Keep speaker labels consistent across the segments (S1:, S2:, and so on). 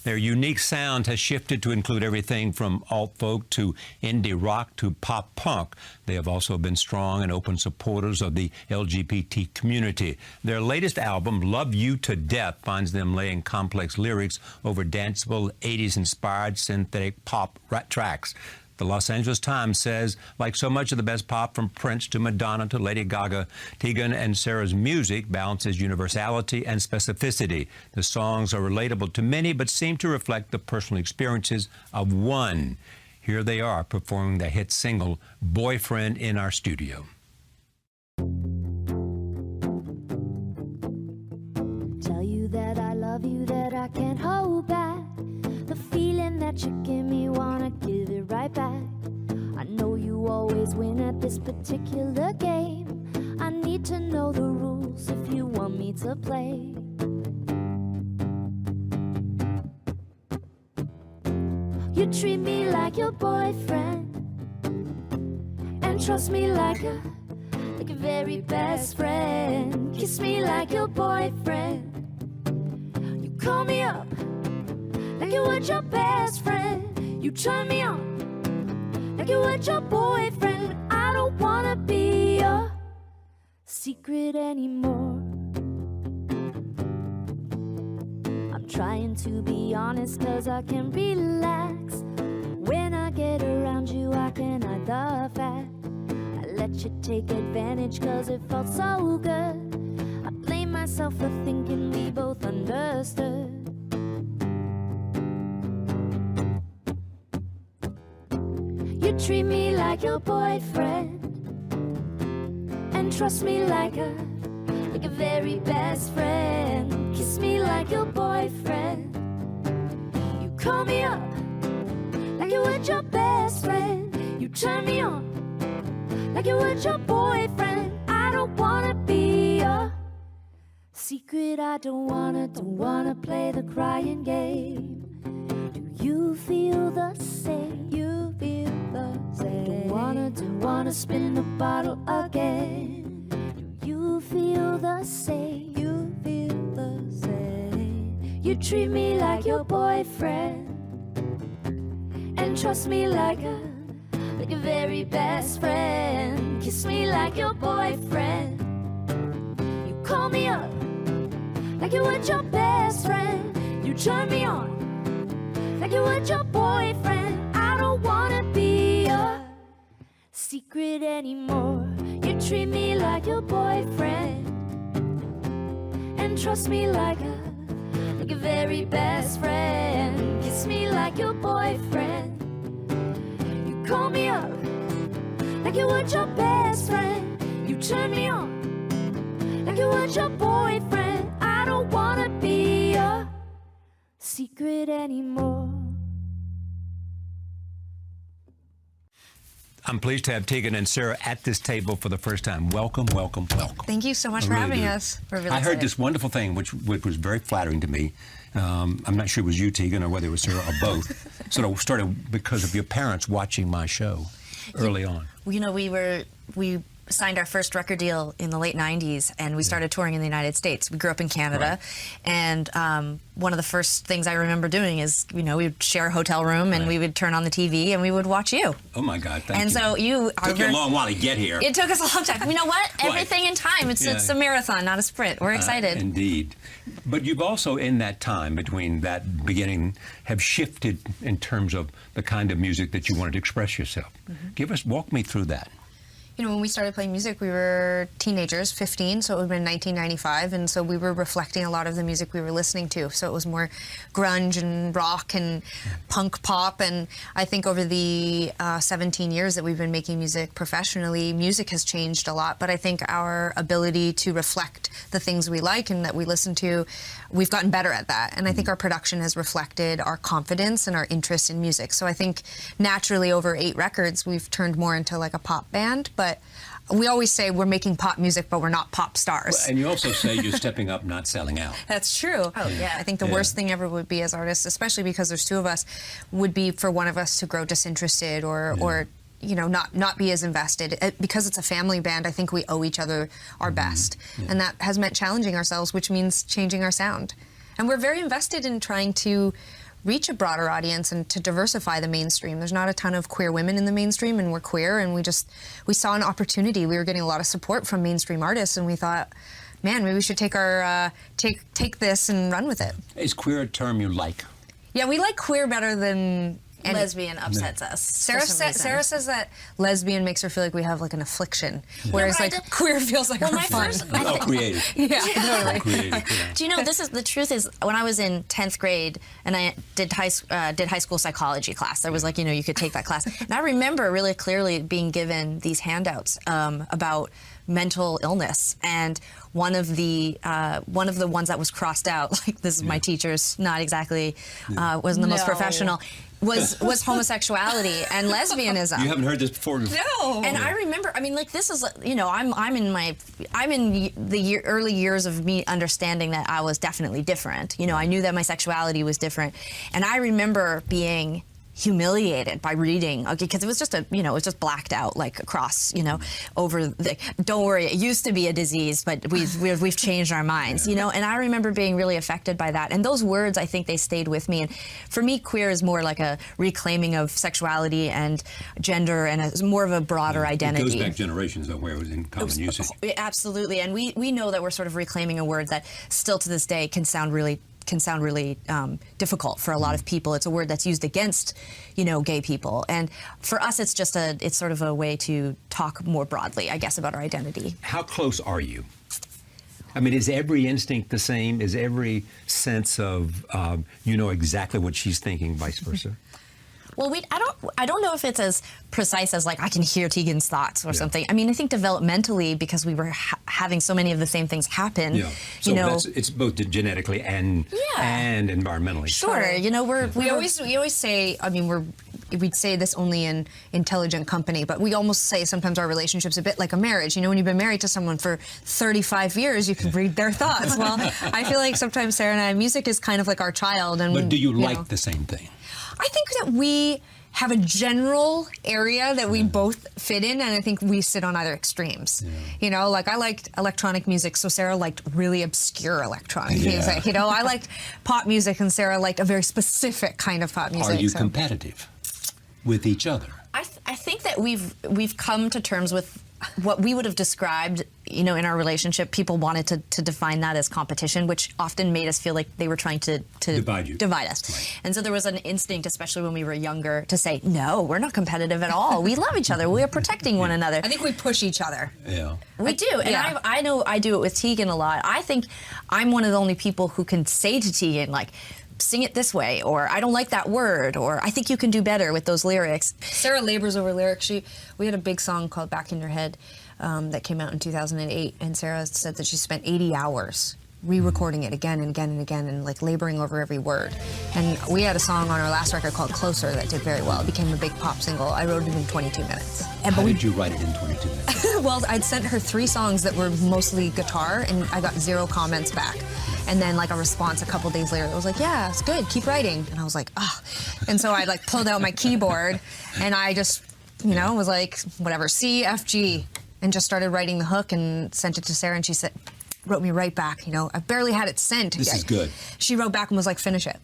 S1: Their unique sound has shifted to include everything from alt-folk to indie rock to pop-punk. They have also been strong and open supporters of the LGBT community. Their latest album, Love You to Death, finds them laying complex lyrics over danceable 80s-inspired synthetic pop tracks. The Los Angeles Times says, like so much of the best pop from Prince to Madonna to Lady Gaga, Tegan and Sara's music balances universality and specificity. The songs are relatable to many, but seem to reflect the personal experiences of one. Here they are performing the hit single, Boyfriend, in our studio.
S2: Tell you that I love you, that I can't hold back. The feeling that you give me, wanna give it right back. I know you always win at this particular game. I need to know the rules if you want me to play. You treat me like your boyfriend and trust me like a very best friend. Kiss me like your boyfriend. You call me up like you would your best friend. You turn me on like you would your boyfriend. I don't wanna be your secret anymore. I'm trying to be honest, cause I can relax. When I get around you, I can hide the fact. I let you take advantage cause it felt so good. I blame myself for thinking we both understood. You treat me like your boyfriend and trust me like a very best friend. Kiss me like your boyfriend. You call me up like you would your best friend. You turn me on like you would your boyfriend. I don't wanna be your secret. I don't wanna play the crying game. Do you feel the same? You feel the same. Don't wanna spin the bottle again. Do you feel the same? You feel the same. You treat me like your boyfriend and trust me like a very best friend. Kiss me like your boyfriend. You call me up like you would your best friend. You turn me on like you would your boyfriend. I don't wanna be your secret anymore. You treat me like your boyfriend and trust me like a very best friend. Kiss me like your boyfriend. You call me up like you would your best friend. You turn me on like you would your boyfriend. I don't wanna be your secret anymore.
S1: I'm pleased to have Tegan and Sara at this table for the first time. Welcome, welcome, welcome.
S3: Thank you so much for having us. We're really
S1: I heard
S3: excited.
S1: this wonderful thing, which was very flattering to me. I'm not sure it was you, Tegan, or whether it was Sara, or both. Sort of started because of your parents watching my show early on.
S3: You know, we signed our first record deal in the late 90s, and we started touring in the United States. We grew up in Canada, and one of the first things I remember doing is, you know, we would share a hotel room, and we would turn on the TV, and we would watch you.
S1: Oh my God, thank you.
S3: And so you
S1: took you a long while to get here.
S3: It took us a long time. You know what? Everything in time. It's a marathon, not a sprint. We're excited.
S1: Indeed. But you've also, in that time between that beginning, have shifted in terms of the kind of music that you wanted to express yourself. Walk me through that.
S3: You know, when we started playing music, we were teenagers, 15, so it would have been 1995, and so we were reflecting a lot of the music we were listening to. So it was more grunge and rock and punk pop, and I think over the 17 years that we've been making music professionally, music has changed a lot, but I think our ability to reflect the things we like and that we listen to, we've gotten better at that, and I think our production has reflected our confidence and our interest in music. So I think naturally over 8 records, we've turned more into like a pop band, but we always say we're making pop music, but we're not pop stars.
S1: Well, and you also say you're stepping up, not selling out.
S3: That's true. Oh, yeah. I think the worst thing ever would be as artists, especially because there's 2 of us, would be for one of us to grow disinterested or you know, not be as invested. Because it's a family band, I think we owe each other our best. And that has meant challenging ourselves, which means changing our sound. And we're very invested in trying to reach a broader audience and to diversify the mainstream. There's not a ton of queer women in the mainstream, and we're queer, and we saw an opportunity. We were getting a lot of support from mainstream artists, and we thought, man, maybe we should take this and run with it.
S1: Is queer a term you like?
S3: Yeah, we like queer better than
S4: Lesbian upsets us.
S3: Sarah says that lesbian makes her feel like we have like an affliction, whereas like queer feels like we're fun.
S1: Oh, creative.
S3: Yeah, totally.
S1: Creative, yeah.
S4: Do you know, the truth is, when I was in 10th grade and I did high school psychology class, there was like, you could take that class. And I remember really clearly being given these handouts about mental illness, and one of the ones that was crossed out, like this is my teacher's, not exactly wasn't the most professional, was homosexuality and lesbianism.
S1: You haven't heard this before?
S3: No.
S4: And I remember, I mean, like, this is, I'm in the early years of me understanding that I was definitely different. I knew that my sexuality was different, and I remember being humiliated by reading, because it was just it was just blacked out, like across, over the, don't worry, it used to be a disease, but we've changed our minds, and I remember being really affected by that. And those words, I think they stayed with me. And for me, queer is more like a reclaiming of sexuality and gender, and it's more of a broader identity.
S1: It goes back generations though, where it was in common usage.
S4: Absolutely. And we know that we're sort of reclaiming a word that still to this day can sound really difficult for a lot of people. It's a word that's used against, gay people. And for us, it's sort of a way to talk more broadly, I guess, about our identity.
S1: How close are you? I mean, is every instinct the same? Is every sense of, exactly what she's thinking, vice versa?
S4: Well, I don't know if it's as precise as like I can hear Tegan's thoughts or something. I mean, I think developmentally, because we were having so many of the same things happen. Yeah.
S1: So it's both genetically and environmentally.
S4: Sure.
S3: We always say, I mean, we'd say this only in intelligent company, but we almost say sometimes our relationship's a bit like a marriage. When you've been married to someone for 35 years, you can read their thoughts. Well, I feel like sometimes Sara and I, music is kind of like our child. But
S1: do you like the same thing?
S3: I think that we have a general area that we both fit in, and I think we sit on either extremes. Yeah. Like I liked electronic music, so Sara liked really obscure electronic music. I liked pop music, and Sara liked a very specific kind of pop music.
S1: Are you competitive with each other?
S4: I think that we've come to terms with what we would have described, in our relationship. People wanted to define that as competition, which often made us feel like they were trying to divide us. Right. And so there was an instinct, especially when we were younger, to say, no, we're not competitive at all. We love each other. We are protecting one another.
S3: I think we push each other.
S1: Yeah.
S4: We do. And I know I do it with Tegan a lot. I think I'm one of the only people who can say to Tegan, like, sing it this way, or I don't like that word, or I think you can do better with those lyrics.
S3: Sara labors over lyrics. We had a big song called Back in Your Head that came out in 2008, and Sara said that she spent 80 hours re-recording it again and again and again, and like laboring over every word. And we had a song on our last record called Closer that did very well. It became a big pop single. I wrote it in 22 minutes.
S1: How did you write it in 22 minutes?
S3: Well, I'd sent her 3 songs that were mostly guitar, and I got 0 comments back. And then like a response a couple days later, it was like, yeah, it's good, keep writing. And I was like, ah. And so I like pulled out my keyboard, and I just, was like, whatever, C, F, G, and just started writing the hook and sent it to Sara, and she wrote me right back. I barely had it sent.
S1: This is good.
S3: She wrote back and was like, finish it.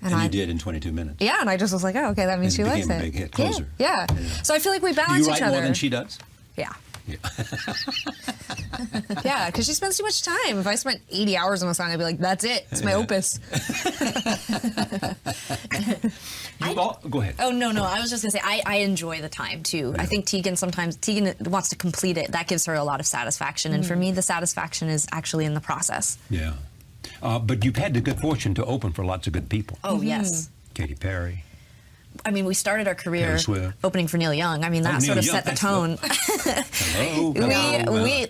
S1: And you did in 22 minutes.
S3: Yeah, and I just was like, oh, okay, that means she likes it.
S1: It became a big hit, Closer.
S3: Yeah. So I feel like we balance
S1: each other. Do you write more than she does?
S3: Yeah.
S1: Yeah.
S3: Yeah, because she spends too much time. If I spent 80 hours on a song, I'd be like, that's it. It's my opus.
S1: Go ahead.
S4: Oh, no. I was just going to say, I enjoy the time, too. Yeah. I think Tegan wants to complete it. That gives her a lot of satisfaction. And for me, the satisfaction is actually in the process.
S1: Yeah. But you've had the good fortune to open for lots of good people.
S4: Oh, yes.
S1: Katy Perry.
S4: I mean, we started our career opening for Neil Young. I mean, that sort of set the tone.
S1: Hello.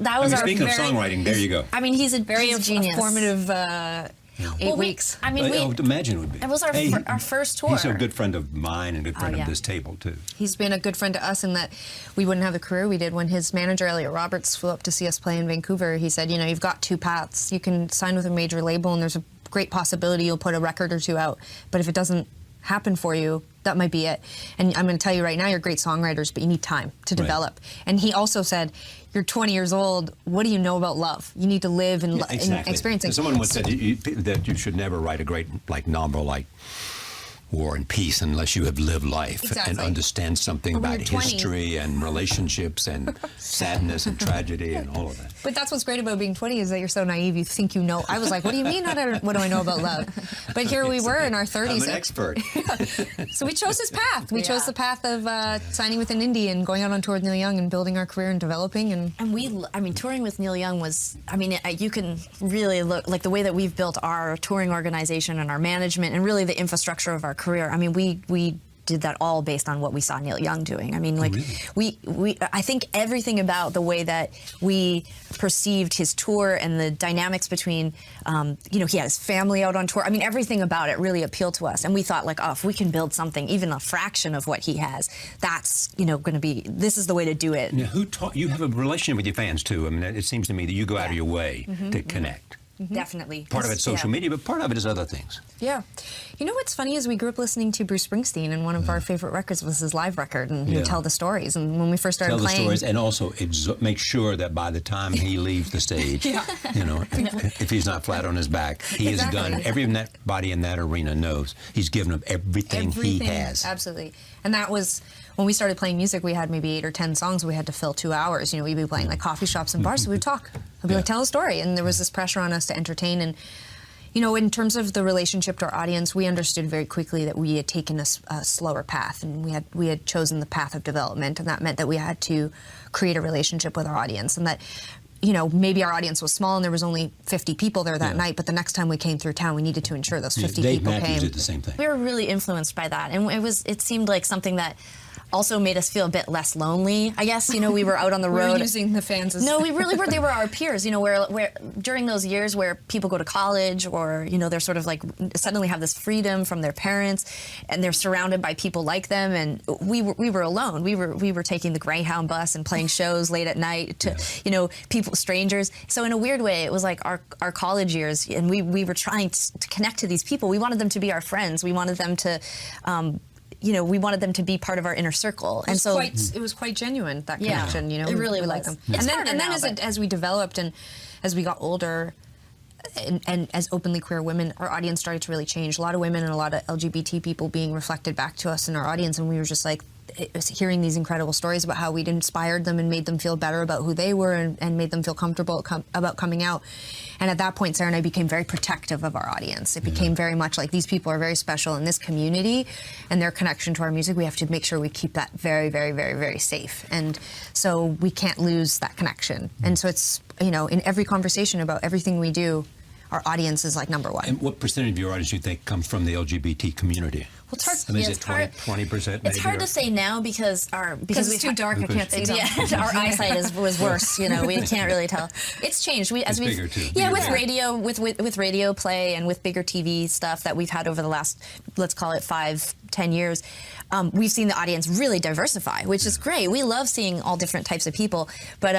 S4: That was our
S1: speaking of songwriting, there you go.
S4: I mean, he's a genius.
S3: Formative 8 weeks.
S4: I mean,
S1: I would imagine it would be.
S4: It was our first tour.
S1: He's a good friend of mine and a good friend of this table, too.
S3: He's been a good friend to us in that we wouldn't have the career we did. When his manager, Elliot Roberts, flew up to see us play in Vancouver, he said, you've got 2 paths. You can sign with a major label, and there's a great possibility you'll put a record or 2 out. But if it doesn't happen for you, that might be it. And I'm going to tell you right now, you're great songwriters, but you need time to develop. And he also said, you're 20 years old. What do you know about love? You need to live and, and experience it.
S1: Someone once said that you should never write a great novel like War and Peace unless you have lived life and
S3: Exactly.
S1: understand something
S3: Or when
S1: about
S3: you're 20.
S1: history and relationships and sadness and tragedy and all of that.
S3: But that's what's great about being 20 is that you're so naive. You think you know. I was like, what do you mean? What do I know about love? But here we were in our 30s.
S1: I'm an expert.
S3: So we chose this path. We chose the path of signing with an indie and going out on tour with Neil Young and building our career and developing. And
S4: I mean, touring with Neil Young was, I mean, you can really look, like the way that we've built our touring organization and our management and really the infrastructure of our career. I mean, we did that all based on what we saw Neil Young doing. I mean, like, I think everything about the way that we perceived his tour and the dynamics between, you know, he had his family out on tour. I mean, everything about it really appealed to us. And we thought, like, oh, if we can build something, even a fraction of what he has, that's, you know, going to be, this is the way to do it.
S1: Now, who taught you have a relationship with your fans too? I mean, it seems to me that you go out of your way to connect.
S4: Definitely.
S1: Part of it's social media, but part of it is other things.
S3: yeah. You know what's funny is we grew up listening to Bruce Springsteen, and one of our favorite records was his live record, and he would tell the stories. And when we first started
S1: Tell the
S3: playing,
S1: stories and also make sure that by the time he leaves the stage, you know, if he's not flat on his back, he has done, everybody in that arena knows he's given up everything he has.
S3: Absolutely. And that was, when we started playing music, we had maybe 8 or 10 songs we had to fill 2 hours. You know, we'd be playing like coffee shops and bars, so we'd talk. I'd be like, tell a story. And there was this pressure on us to entertain. And, you know, in terms of the relationship to our audience, we understood very quickly that we had taken a slower path, and we had chosen the path of development, and that meant that we had to create a relationship with our audience, and that, you know, maybe our audience was small and there was only 50 people there that night, but the next time we came through town, we needed to ensure those 50
S1: Dave
S3: people
S1: Matthews
S3: came.
S1: did the same thing.
S4: We were really influenced by that, and it seemed like something that also made us feel a bit less lonely. I guess, you know, we were out on the
S3: We
S4: road.
S3: were using the fans as...
S4: No, we really were. They were our peers, you know, where during those years where people go to college, or, you know, they're sort of like suddenly have this freedom from their parents, and they're surrounded by people like them, and we were alone. We were taking the Greyhound bus and playing shows late at night to, you know, strangers. So in a weird way, it was like our college years, and we were trying to connect to these people. We wanted them to be our friends. We wanted them to, you know, we wanted them to be part of our inner circle. And so
S3: it was quite genuine, that connection, you know.
S4: It really
S3: we
S4: was.
S3: liked them.
S4: It's
S3: And
S4: harder
S3: then
S4: now,
S3: as we developed and as we got older, and as openly queer women, our audience started to really change. A lot of women and a lot of LGBT people being reflected back to us in our audience, and we were just like, it was hearing these incredible stories about how we'd inspired them and made them feel better about who they were, and made them feel comfortable about coming out. And at that point, Sara and I became very protective of our audience. It became very much like, these people are very special in this community, and their connection to our music, we have to make sure we keep that very, very, very, very safe. And so we can't lose that connection. And so it's, you know, in every conversation about everything we do, our audience is like number one.
S1: And what percentage of your audience do you think comes from the LGBT community?
S4: Well, it's hard.
S1: I mean,
S4: Yeah,
S1: is
S4: it's
S1: it 20%? Maybe,
S4: It's hard to say now because
S3: it's too dark, I can't see them.
S4: Yeah, our eyesight was worse. You know, we can't really tell. It's changed.
S1: It's bigger too.
S4: Yeah,
S1: Bigger
S4: with radio, with radio play and with bigger TV stuff that we've had over the last, let's call it 5-10 years, we've seen the audience really diversify, which is great. We love seeing all different types of people, but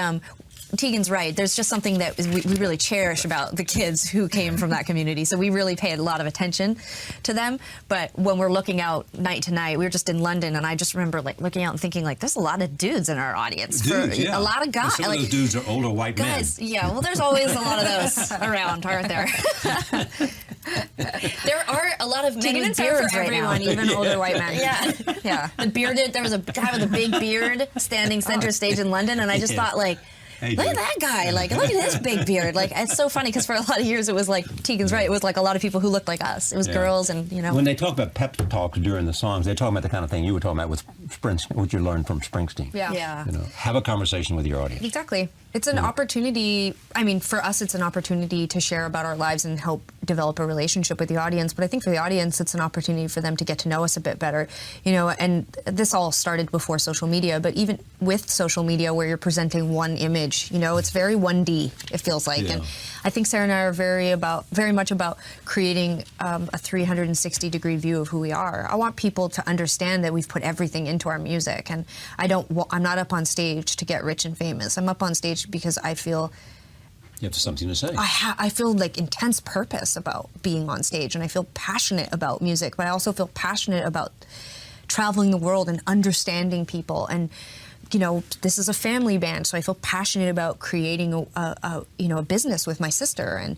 S4: Tegan's right. There's just something that we really cherish about the kids who came from that community. So we really pay a lot of attention to them. But when we're looking out night to night, we were just in London, and I just remember like looking out and thinking like, there's a lot of dudes in our audience.
S1: Dudes, yeah.
S4: A lot of guys.
S1: Some
S4: like,
S1: of those dudes are older white
S4: guys,
S1: men.
S4: yeah. Well, there's always a lot of those around, aren't there? There are a lot of men
S3: Tegan
S4: with
S3: and Sara
S4: beards
S3: for
S4: right now.
S3: everyone, even older white men.
S4: Yeah.
S3: Yeah.
S4: The bearded. There was a guy with a big beard standing center stage in London, and I just thought like,
S1: Hey,
S4: look at
S1: dude.
S4: that guy. Like, look at this big beard. Like, it's so funny because for a lot of years it was like, Tegan's right, it was like a lot of people who looked like us. It was girls and, you know.
S1: When they talk about pep talks during the songs, they're talking about the kind of thing you were talking about with Springsteen, what you learned from Springsteen.
S3: Yeah.
S4: Yeah.
S1: You know, have a conversation with your audience.
S3: Exactly. It's an opportunity. I mean, for us, it's an opportunity to share about our lives and help develop a relationship with the audience. But I think for the audience, it's an opportunity for them to get to know us a bit better. You know, and this all started before social media. But even with social media, where you're presenting one image, you know, it's very 1D. It feels like, and I think Sara and I are very much about creating a 360-degree view of who we are. I want people to understand that we've put everything into our music, and I'm not up on stage to get rich and famous. I'm up on stage because I feel
S1: You have something to say.
S3: I feel like intense purpose about being on stage, and I feel passionate about music, but I also feel passionate about traveling the world and understanding people. And you know, this is a family band, so I feel passionate about creating a business with my sister. And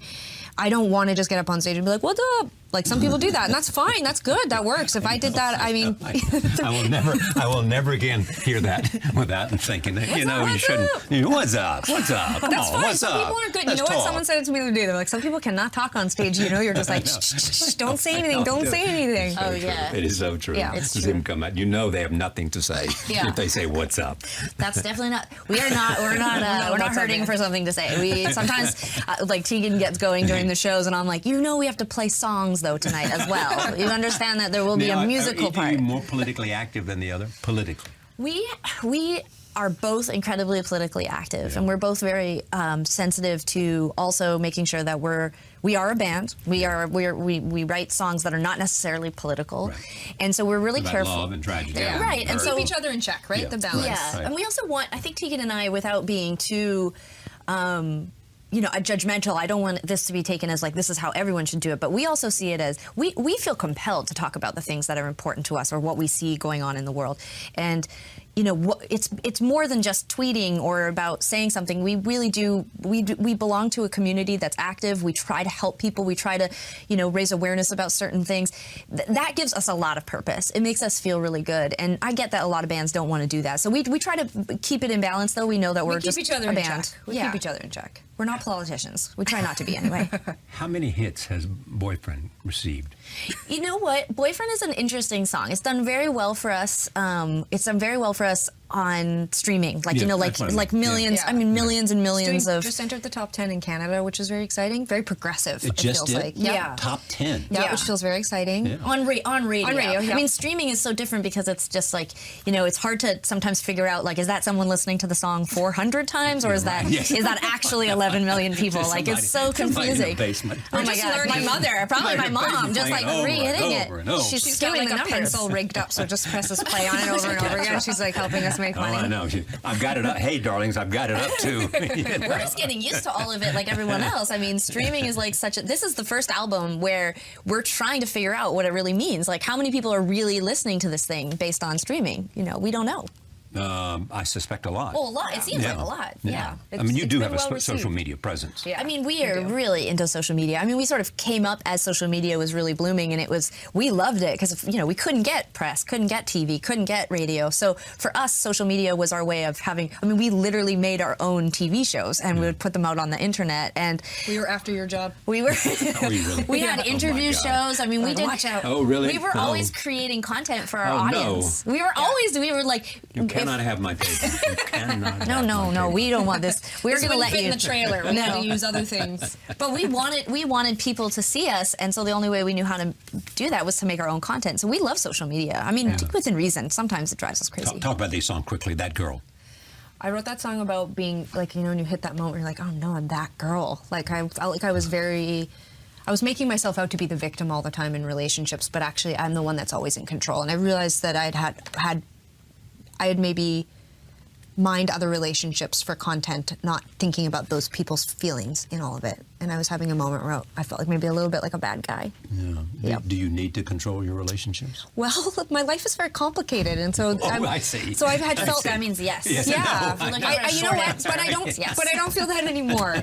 S3: I don't want to just get up on stage and be like, what's up? Like, some people do that, and that's fine. That's good. That works. If I did that, I mean,
S1: I will never again hear that without thinking that, you shouldn't. What's up? What's up? Come
S3: that's
S1: on,
S3: fine.
S1: what's
S3: Some
S1: up?
S3: people are good.
S1: Let's
S3: you know what?
S1: talk.
S3: Someone said it to me the other day. They're like, some people cannot talk on stage. You're just like, shh, don't say anything. Don't say anything.
S4: Oh, yeah.
S1: It is so true.
S3: Yeah.
S4: It's
S1: See
S4: true.
S1: them come out. You know they have nothing to say
S3: Yeah.
S1: if they say what's up.
S4: That's definitely not. We're not
S3: that's
S4: hurting
S3: okay.
S4: for something to say. We sometimes like Tegan gets going during the shows, and I'm like, we have to play songs though tonight as well. You understand that there will be
S1: Now,
S4: a musical
S1: are
S4: part.
S1: you more politically active than the other? Politically.
S4: We are both incredibly politically active, and we're both very sensitive to also making sure that we are a band. We write songs that are not necessarily political,
S1: Right.
S4: and so we're really
S1: About
S4: careful.
S1: love and tragedy.
S3: Yeah.
S4: Right, and so
S3: Keep each other in check, right?
S1: Yeah.
S3: The balance.
S4: Yeah,
S1: Right.
S4: and we also want. I think Tegan and I, without being too. Judgmental. I don't want this to be taken as like this is how everyone should do it, but we also see it as we feel compelled to talk about the things that are important to us or what we see going on in the world, and it's more than just tweeting or about saying something. We really do. We belong to a community that's active. We try to help people. We try to raise awareness about certain things. That gives us a lot of purpose. It makes us feel really good, and I get that a lot of bands don't want to do that. So we try to keep it in balance, though. We know that we're
S3: We keep
S4: just
S3: each other
S4: a
S3: in
S4: band.
S3: check. We
S4: Yeah.
S3: keep each other in check.
S4: We're not politicians. We try not to be anyway.
S1: How many hits has Boyfriend received?
S4: You know what? Boyfriend is an interesting song. It's done very well for us. It's done very well for us on streaming. Like,
S1: Yeah, that's what I
S4: like
S1: mean.
S4: millions.
S3: Yeah.
S4: I mean, millions and millions of.
S3: Just entered the top 10 in Canada, which is very exciting. Very progressive.
S1: It just
S3: feels
S1: did?
S3: like.
S4: Yeah.
S1: Top 10.
S3: Yeah,
S4: Yeah.
S3: which feels very exciting.
S1: Yeah.
S4: On radio.
S3: On radio, yeah.
S4: I mean, streaming is so different because it's just like, it's hard to sometimes figure out, like, is that someone listening to the song 400 times or is that
S1: Yes.
S4: is that actually 11 million people? Like, it's so
S1: Somebody in the
S4: confusing.
S1: basement.
S4: Oh my
S3: just
S4: God, my
S3: learning.
S4: mother, probably my mom, just like
S1: Over and
S4: re-hitting it.
S1: over and over.
S3: She's got
S4: doing
S3: like
S4: the
S3: a
S4: numbers.
S3: pencil rigged up, so it just presses play on it over and over again. She's like helping us make
S1: Oh,
S3: money.
S1: I know. I've got it up. Hey, darlings, I've got it up too.
S4: We're just getting used to all of it like everyone else. I mean, streaming is like this is the first album where we're trying to figure out what it really means. Like, how many people are really listening to this thing based on streaming? We don't know.
S1: I suspect a lot.
S4: Well, a lot. It seems like a lot. Yeah.
S1: I mean, you
S3: It's
S1: do
S3: been
S1: have a
S3: well
S1: social
S3: received.
S1: media presence.
S3: Yeah.
S4: I mean, we
S3: we
S4: are
S3: do.
S4: really into social media. I mean, we sort of came up as social media was really blooming, and we loved it because, we couldn't get press, couldn't get TV, couldn't get radio. So for us, social media was our way of having, we literally made our own TV shows and we would put them out on the internet. And
S3: We were after your job.
S4: we were,
S1: really?
S4: we had
S1: Oh, my
S4: interview
S1: God.
S4: shows. I mean, we did.
S3: Watch out.
S1: Oh, really?
S4: We were
S1: Oh.
S4: always creating content for our
S1: Oh, no.
S4: audience. We were like,
S1: You cannot have my paper. You cannot
S4: no,
S1: have
S4: no,
S1: my
S4: no,
S1: paper.
S4: we don't want this. We're
S3: This
S4: going to
S3: wouldn't
S4: let
S3: fit
S4: you
S3: in the trailer. We had to use other things.
S4: But we wanted people to see us, and so the only way we knew how to do that was to make our own content. So we love social media. I mean, within reason. Sometimes it drives us crazy.
S1: Talk about these songs quickly. That girl.
S3: I wrote that song about being like, when you hit that moment where you're like, oh no, I'm that girl. Like, I felt like I was making myself out to be the victim all the time in relationships, but actually I'm the one that's always in control. And I realized that I had maybe mined other relationships for content, not thinking about those people's feelings in all of it. And I was having a moment where I felt like maybe a little bit like a bad guy.
S1: Yeah.
S3: Yep.
S1: Do you need to control your relationships?
S3: Well, my life is very complicated, and so
S1: I see.
S3: So I've had
S1: I
S3: felt
S1: see.
S4: That means yes.
S1: Yes,
S3: Yeah,
S1: I know.
S3: you know what? But I don't.
S4: Yes.
S3: But I don't feel that anymore.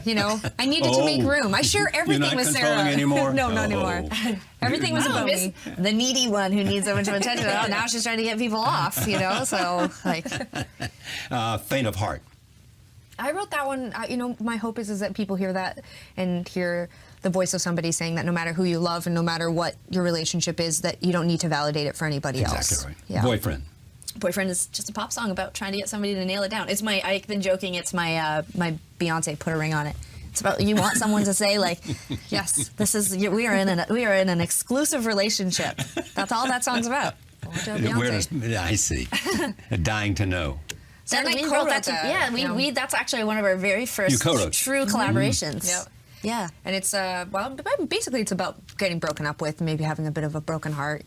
S3: I needed to make
S1: Oh.
S3: room. I share everything
S1: You're not
S3: with
S1: controlling
S3: Sara.
S1: anymore?
S3: No, not
S1: Oh.
S3: anymore. Everything was
S4: Oh,
S3: about
S4: Miss,
S3: me.
S4: the needy one who needs so much attention. Oh, now she's trying to get people off, So, like,
S1: Faint of Heart.
S3: I wrote that one. My hope is that people hear that and hear the voice of somebody saying that no matter who you love and no matter what your relationship is, that you don't need to validate it for anybody else.
S1: Exactly right.
S3: Yeah.
S1: Boyfriend.
S4: Boyfriend is just a pop song about trying to get somebody to nail it down. I've been joking. It's my Beyonce put a ring on it. It's about you want someone to say like, yes, we are in an exclusive relationship. That's all that song's about.
S1: I see. Dying to Know.
S3: Then I
S4: we
S3: co-wrote
S4: wrote that.
S3: that,
S4: Yeah,
S3: you know.
S4: we that's actually one of our very
S1: You
S4: first
S1: co-wrote.
S4: true collaborations.
S3: Yep.
S4: Yeah.
S3: And it's basically it's about getting broken up with, maybe having a bit of a broken heart,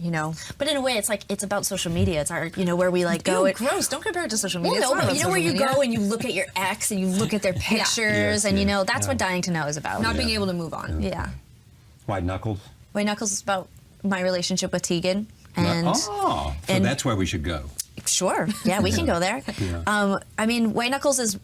S4: But in a way, it's about social media. It's our, where we like go.
S3: Ew, gross. Don't compare it to social media.
S4: Well,
S3: It's
S4: no,
S3: not
S4: but
S3: about
S4: you know where
S3: social
S4: you
S3: media.
S4: go and you look at your ex and you look at their pictures and that's what Dying to Know is about.
S3: Not being able to move on.
S4: Yeah.
S1: White Knuckles.
S4: White Knuckles is about my relationship with Tegan. And
S1: so
S4: and-
S1: that's where we should go.
S4: Sure. Yeah, we can go there.
S1: Yeah.
S4: White Knuckles is.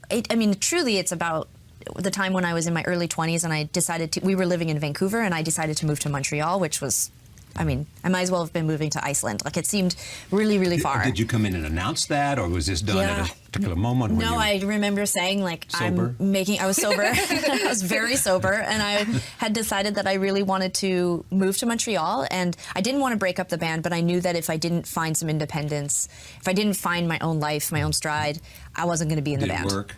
S4: Truly, it's about the time when I was in my early 20s, and we were living in Vancouver, and I decided to move to Montreal, which was, I mean, I might as well have been moving to Iceland. Like, it seemed really, really far.
S1: Did you come in and announce that, or was this done at a particular moment? When
S4: No, I remember saying, like,
S1: sober?
S4: I was sober. I was very sober, and I had decided that I really wanted to move to Montreal, and I didn't want to break up the band, but I knew that if I didn't find some independence, if I didn't find my own life, my own stride, I wasn't going to be in the band.
S1: Did it work?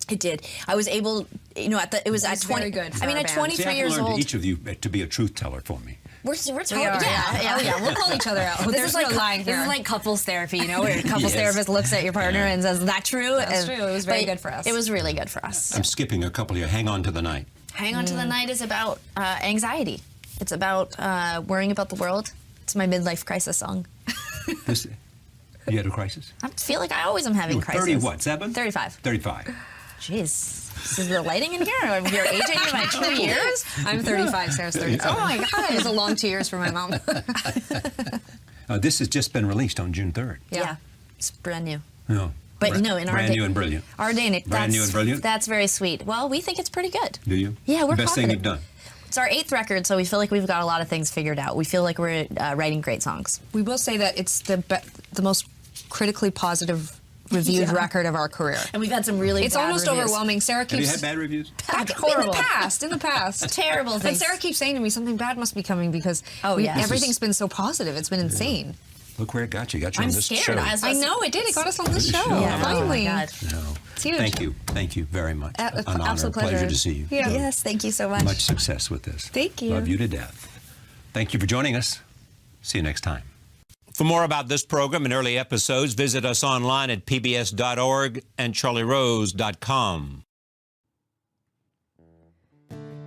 S4: It did. I was able, you know, it was at 20.
S3: very good for
S4: I mean,
S3: our
S4: at
S3: band.
S4: 23
S1: See, I've
S4: years
S1: learned
S4: old.
S1: each of you to be a truth teller for me.
S4: We're totally,
S3: We are,
S4: yeah.
S3: We'll call each other out.
S4: This
S3: There's
S4: is like
S3: no lying
S4: This
S3: here.
S4: is like couples therapy, you know, where a couples
S1: Yes.
S4: therapist looks at your partner and says, "Is that true?"
S3: That's
S4: And-
S3: true. It was very
S4: but
S3: good for us.
S4: It was really good for us.
S1: I'm skipping a couple here. Hang on to the night.
S4: Hang on to the night is about anxiety. It's about worrying about the world. It's my midlife crisis song.
S1: This, you had a crisis?
S4: I feel like I always am having
S1: You were
S4: crisis.
S1: 30 what, 7?
S4: 35.
S1: 35.
S4: Jeez. Is the lighting in here? You're aging me by 2 years?
S3: I'm 35, Sarah's 32.
S4: Oh my God.
S3: It was a long 2 years for my mom.
S1: This has just been released on June 3rd.
S4: Yeah. It's brand new.
S1: No.
S4: But you know, in our
S1: brand
S4: day,
S1: new and brilliant.
S4: Our day, Nick,
S1: Brand new and brilliant?
S4: That's very sweet. Well, we think it's pretty good.
S1: Do you?
S4: Yeah, we're
S1: Best thing
S4: confident.
S1: you've done.
S4: It's our 8th record, so we feel like we've got a lot of things figured out. We feel like we're writing great songs.
S3: We will say that it's the most critically positive reviewed record of our career.
S4: And we've had some really
S3: It's
S4: bad
S3: almost
S4: reviews.
S3: overwhelming. Sarah
S1: Have you
S3: keeps
S1: had bad reviews?
S4: Horrible.
S3: in the past.
S4: Terrible
S3: But
S4: things.
S3: Sarah keeps saying to me something bad must be coming because
S4: Oh, yeah.
S3: everything's been so positive. It's been insane.
S1: Look where it got you. Got you
S4: I'm
S1: on this
S4: scared.
S1: show.
S3: I know it did. It got us on this show.
S1: Yeah.
S3: Finally.
S4: Oh, my God.
S1: No.
S3: It's huge.
S1: Thank you. Thank you very much. An honor,
S3: absolute
S1: pleasure
S3: pleasure.
S1: to see you.
S3: Yeah.
S4: Yes, thank you so much.
S1: Much success with this.
S3: Thank you.
S1: Love you to death. Thank you for joining us. See you next time. For more about this program and early episodes, visit us online at pbs.org and charlierose.com.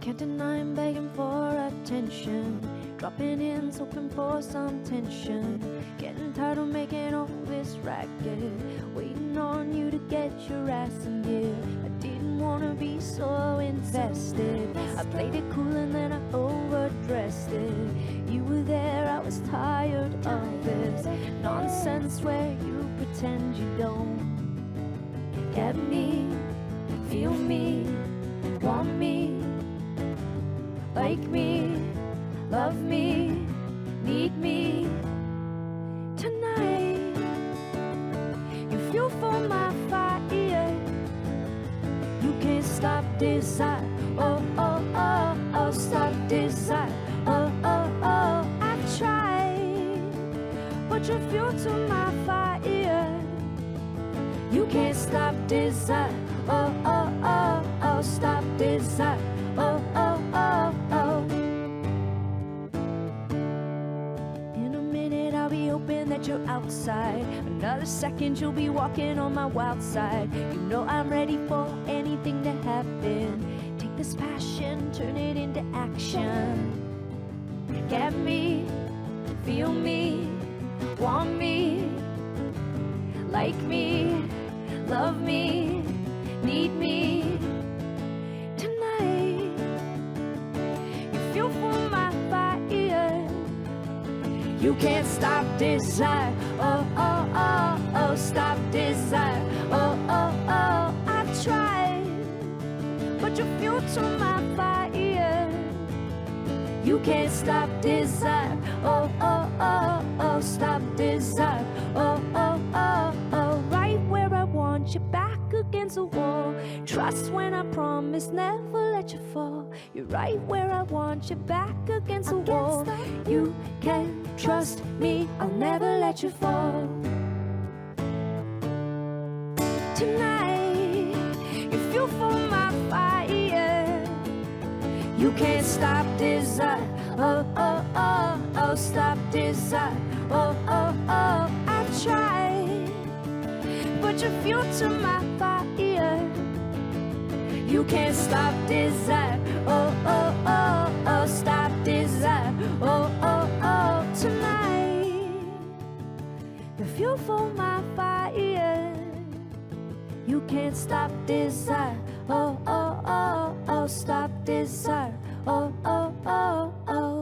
S2: Can't deny I'm begging for attention. Dropping in, hoping for some tension. Getting tired of making all this racket. Waiting on you to get your ass in gear. I didn't wanna be so invested. I played it cool and then I overdressed it. You were there, I was tired of this nonsense where you pretend you don't get me, feel me, want me, like me, love me, need me. Tonight, you fuel for my fire. You can't stop desire. Oh, oh, oh, oh, stop desire. Oh, oh, oh, I've tried, but you're fuel to my fire. You can't stop desire. Oh, oh, oh, oh, stop desire. Oh, oh, oh, oh. In a minute I'll be hoping that you're outside. Another second you'll be walking on my wild side. You know I'm ready for anything to happen. Take this passion, turn it into action. Get me, feel me, want me, like me, love me, need me. Tonight, you feel for my fire. You can't stop desire. Oh, oh, oh, oh, stop desire. Oh, oh, oh, I've tried, but you're fuel to my fire. You can't stop desire. Oh, oh, oh, oh, stop desire. Oh, oh, oh, oh, right where I want you, back against the wall. Trust when I promise, never let you fall. You're right where I want you, back against the wall. You can trust me, I'll never let you fall. Tonight, you feel for my fire. You can't stop desire. Oh, oh, oh, oh, stop desire. Oh, oh, oh, I've tried, but you're fuel to my fire. You can't stop desire. Oh, oh, oh, oh, stop desire. Oh, oh, oh, tonight, you're fuel for my fire. You can't stop desire. Oh, oh, oh, oh, stop desire. Oh, oh, oh, oh.